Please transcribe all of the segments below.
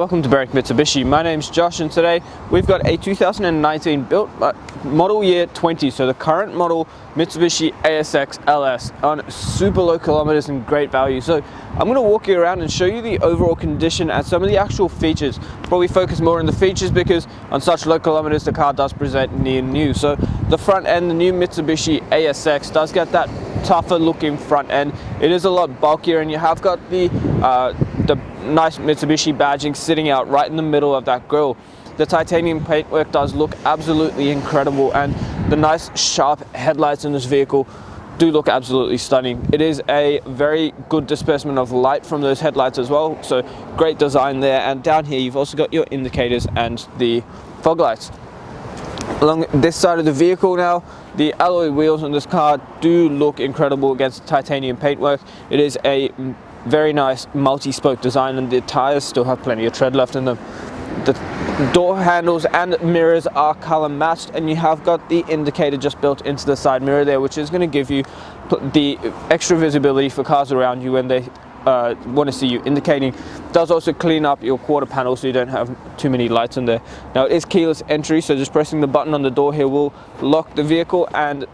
welcome to Mitsubishi. My name's Josh and today we've got a 2019 built model year 20, so the current model Mitsubishi ASX LS on super low kilometers and great value. So I'm going to walk you around and show you the overall condition and some of the actual features. Probably focus more on the features because on such low kilometers the car does present near new. So the front end, the new Mitsubishi ASX does get that tougher looking front end. It is a lot bulkier and you have got the nice Mitsubishi badging sitting out right in the middle of that grille. The titanium paintwork does look absolutely incredible and the nice sharp headlights in this vehicle do look absolutely stunning. It is a very good disbursement of light from those headlights as well, so great design there. And down here you've also got your indicators and the fog lights. Along this side of the vehicle now, the alloy wheels on this car do look incredible against titanium paintwork. It is a very nice multi-spoke design and the tires still have plenty of tread left in them. The door handles and mirrors are color matched and you have got the indicator just built into the side mirror there, which is going to give you the extra visibility for cars around you when they want to see you indicating. It does also clean up your quarter panel so you don't have too many lights in there. Now it is keyless entry, so just pressing the button on the door here will lock the vehicle and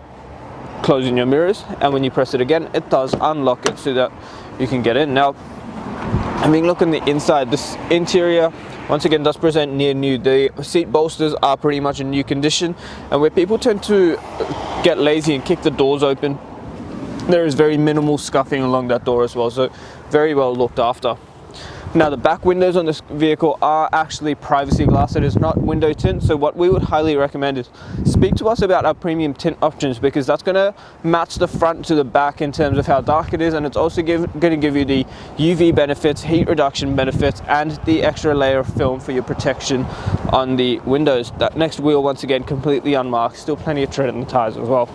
closing your mirrors, and when you press it again it does unlock it so that you can get in. Now having a look on the inside, this interior once again does present near new. The seat bolsters are pretty much in new condition, and where people tend to get lazy and kick the doors open, there is very minimal scuffing along that door as well, so very well looked after. Now the back windows on this vehicle are actually privacy glass. It is not window tint, so what we would highly recommend is speak to us about our premium tint options, because that's going to match the front to the back in terms of how dark it is, and it's also going to give you the UV benefits, heat reduction benefits, and the extra layer of film for your protection on the windows. That next wheel once again completely unmarked, still plenty of tread in the tires as well.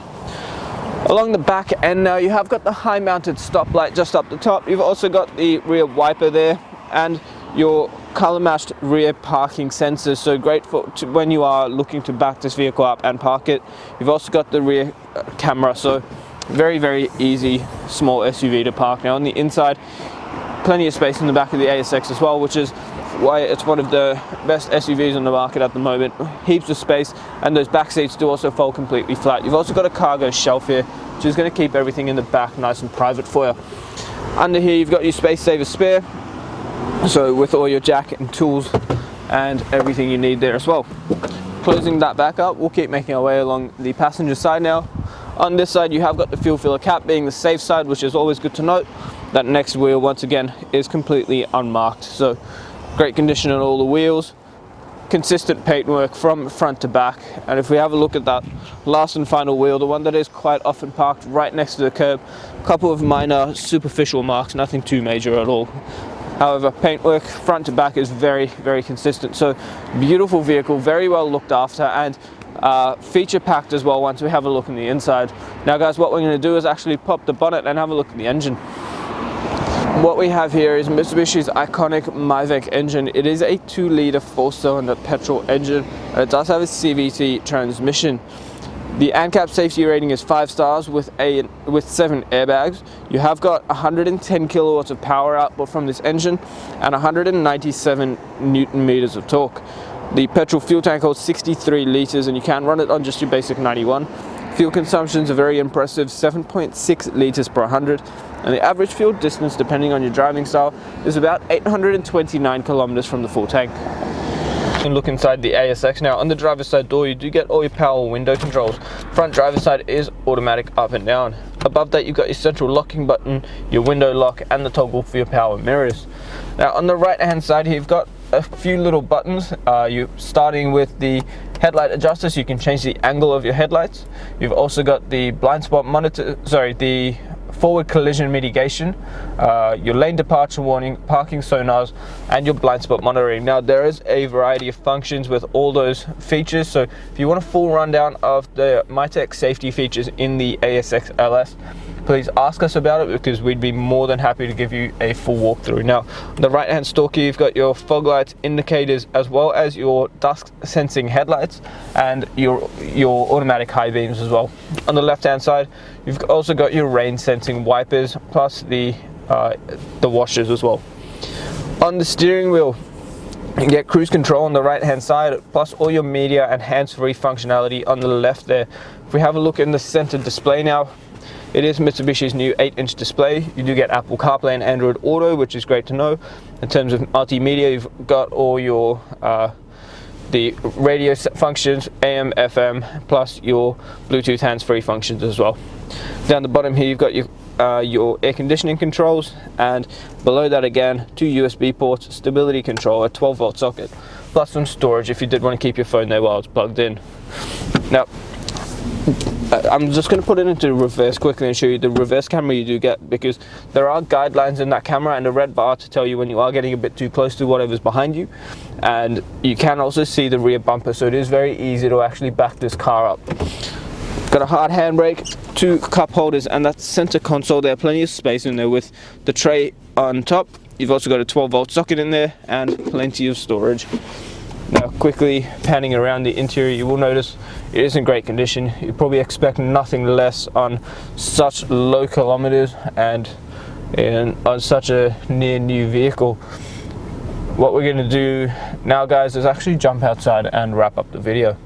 Along the back end now you have got the high mounted stoplight just up the top. You've also got the rear wiper there and your color matched rear parking sensors, so great for when you are looking to back this vehicle up and park it. You've also got the rear camera, so very easy small SUV to park. Now on the inside, plenty of space in the back of the ASX as well, which is why it's one of the best SUVs on the market at the moment. Heaps of space, and those back seats do also fold completely flat. You've also got a cargo shelf here, which is going to keep everything in the back nice and private for you. Under here you've got your space saver spare, so with all your jacket and tools and everything you need there as well. Closing that back up, we'll keep making our way along the passenger side now. On this side you have got the fuel filler cap being the safe side, which is always good to note. That next wheel once again is completely unmarked, so great condition on all the wheels, consistent paintwork from front to back. And if we have a look at that last and final wheel, the one that is quite often parked right next to the curb, a couple of minor superficial marks, nothing too major at all. However, paintwork front to back is very consistent, so beautiful vehicle, very well looked after, and feature packed as well once we have a look in the inside. Now guys, what we're going to do is actually pop the bonnet and have a look at the engine. What we have here is Mitsubishi's iconic MY20 engine. It is a 2-litre 4-cylinder petrol engine, and it does have a CVT transmission. The ANCAP safety rating is 5 stars with 7 airbags. You have got 110 kilowatts of power output from this engine and 197 newton meters of torque. The petrol fuel tank holds 63 litres and you can run it on just your basic 91. Fuel consumptions are very impressive, 7.6 litres per 100, and the average fuel distance, depending on your driving style, is about 829 kilometers from the full tank. And look inside the ASX now. On the driver's side door you do get all your power window controls. Front driver's side is automatic up and down. Above that you've got your central locking button, your window lock, and the toggle for your power mirrors. Now on the right hand side here you've got a few little buttons. You're starting with the headlight adjuster, so you can change the angle of your headlights. You've also got the blind spot monitor, the forward collision mitigation, your lane departure warning, parking sonars, and your blind spot monitoring. Now there is a variety of functions with all those features, so if you want a full rundown of the MyTech safety features in the ASX LS, please ask us about it, because we'd be more than happy to give you a full walkthrough. Now on the right hand stalker you've got your fog lights, indicators, as well as your dusk sensing headlights and your automatic high beams as well. On the left hand side you've also got your rain sensing wipers, plus the washers as well. On the steering wheel You get cruise control on the right hand side, plus all your media and hands-free functionality on the left there. If we have a look in the center display now, it is Mitsubishi's new 8-inch display. You do get Apple CarPlay and Android Auto, which is great to know. In terms of multimedia, you've got all your the radio functions, AM, FM, plus your Bluetooth hands-free functions as well. Down the bottom here, you've got your air conditioning controls, and below that again, 2 USB ports, stability control, a 12-volt socket, plus some storage if you did want to keep your phone there while it's plugged in. Now, I'm just going to put it into reverse quickly and show you the reverse camera you do get, because there are guidelines in that camera and a red bar to tell you when you are getting a bit too close to whatever's behind you. And you can also see the rear bumper, so it is very easy to actually back this car up. Got a hard handbrake, 2 cup holders, and that center console there, plenty of space in there with the tray on top. You've also got a 12-volt socket in there and plenty of storage. Now, quickly panning around the interior, you will notice it is in great condition. You probably expect nothing less on such low kilometers and on such a near new vehicle. What we're going to do now, guys, is actually jump outside and wrap up the video.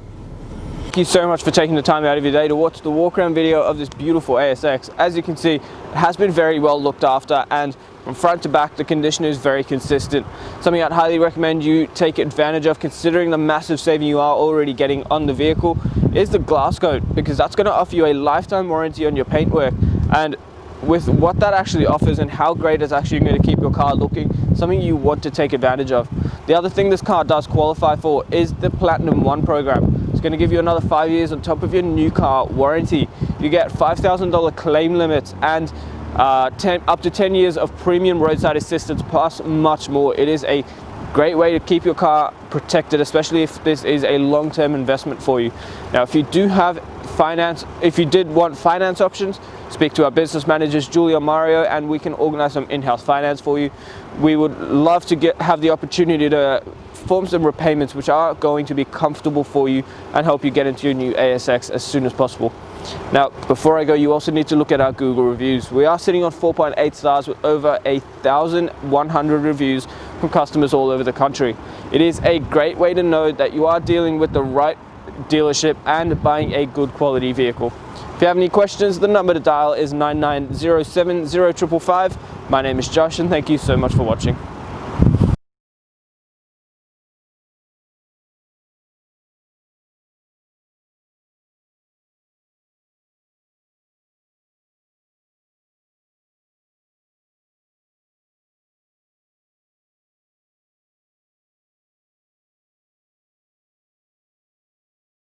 Thank you so much for taking the time out of your day to watch the walk around video of this beautiful ASX. As you can see, it has been very well looked after, and from front to back the condition is very consistent. Something I'd highly recommend you take advantage of, considering the massive saving you are already getting on the vehicle, is the glass coat, because that's going to offer you a lifetime warranty on your paintwork. And with what that actually offers and how great it's actually going to keep your car looking, something you want to take advantage of. The other thing this car does qualify for is the Platinum 1 program. It's going to give you another 5 years on top of your new car warranty. You get $5,000 claim limits and up to 10 years of premium roadside assistance, plus much more. It is a great way to keep your car protected, especially if this is a long-term investment for you. Now, if you do have finance, if you did want finance options, speak to our business managers, Julia and Mario, and we can organize some in-house finance for you. We would love to have the opportunity to form some repayments which are going to be comfortable for you and help you get into your new ASX as soon as possible. Now, before I go, you also need to look at our Google reviews. We are sitting on 4.8 stars with over 1,100 reviews from customers all over the country. It is a great way to know that you are dealing with the right dealership and buying a good quality vehicle. If you have any questions, the number to dial is 99070555. My name is Josh, and thank you so much for watching.